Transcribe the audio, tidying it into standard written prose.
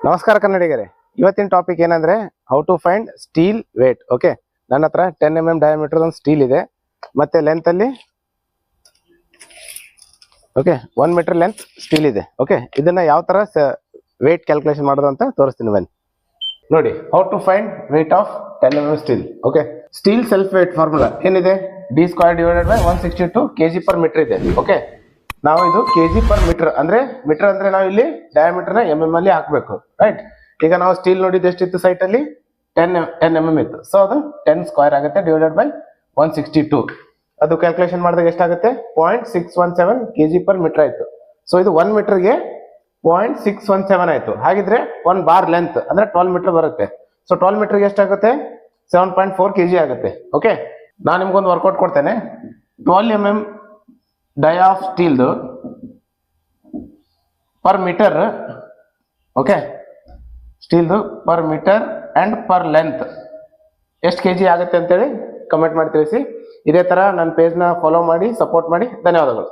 ನಮಸ್ಕಾರ ಕನ್ನಡಿಗರೇ, ಇವತ್ತಿನ ಟಾಪಿಕ್ ಏನಂದ್ರೆ how to find steel weight. Okay, ನನ್ನ ಹತ್ರ 10 mm ಡಯಾಮೀಟರ್ ಒಂದು ಸ್ಟೀಲ್ ಇದೆ, ಮತ್ತೆ ಲೆಂತ್ ಅಲ್ಲಿ ಓಕೆ 1 ಮೀಟರ್ ಲೆಂತ್ ಸ್ಟೀಲ್ ಇದೆ. ಓಕೆ, ಇದನ್ನ ಯಾವ ತರ ವೇಟ್ ಕ್ಯಾಲ್ಕುಲೇಷನ್ ಮಾಡೋದು ಅಂತ ತೋರಿಸ್ತೀನಿ ಬನ್ನಿ. ನೋಡಿ, how to find weight of 10 mm steel. Okay, steel self weight formula ಏನಿದೆ? d² / 162 kg/m ಇದೆ. ಓಕೆ, ನಾವು ಇದು kg/m ಅಂದ್ರೆ ಮೀಟರ್ ಅಂದ್ರೆ ನಾವು ಇಲ್ಲಿ ಡಯಾಮೀಟರ್ ನ mm ಅಲ್ಲಿ ಹಾಕ್ಬೇಕು, ರೈಟ್? ಈಗ ನಾವು ಸ್ಟೀಲ್ ನೋಡಿದ್ದು ಎಷ್ಟಿತ್ತು ಸೈಟ್ ಅಲ್ಲಿ? 10 mm ಇತ್ತು. ಸೊ ಅದು 10² ಆಗುತ್ತೆ / 162. ಅದು ಕ್ಯಾಲ್ಕುಲೇಷನ್ ಮಾಡಿದಾಗ ಎಷ್ಟಾಗುತ್ತೆ? 0.617 kg/m ಆಯ್ತು. ಸೊ ಇದು 1 ಮೀಟರ್ಗೆ 0.617 ಆಯ್ತು. ಹಾಗಿದ್ರೆ 1 ಬಾರ್ ಲೆಂತ್ ಅಂದ್ರೆ 12 ಮೀಟರ್ ಬರುತ್ತೆ. ಸೊ 12 ಮೀಟರ್ಗೆ ಎಷ್ಟಾಗುತ್ತೆ? 7.4 kg ಆಗುತ್ತೆ. ಓಕೆ, ನಾನು ನಿಮ್ಗೊಂದು ವರ್ಕೌಟ್ ಕೊಡ್ತೇನೆ. 12 mm ಡೈ ಆಫ್ ಸ್ಟೀಲ್ದು ಪರ್ ಮೀಟರ್, ಓಕೆ, ಸ್ಟೀಲ್ದು per meter and per length ಎಷ್ಟು kg ಆಗುತ್ತೆ ಅಂತೇಳಿ ಕಮೆಂಟ್ ಮಾಡಿ ತಿಳಿಸಿ. ಇದೇ ತರ ನನ್ನ ಪೇಜ್ನ ಫಾಲೋ ಮಾಡಿ, ಸಪೋರ್ಟ್ ಮಾಡಿ. ಧನ್ಯವಾದಗಳು.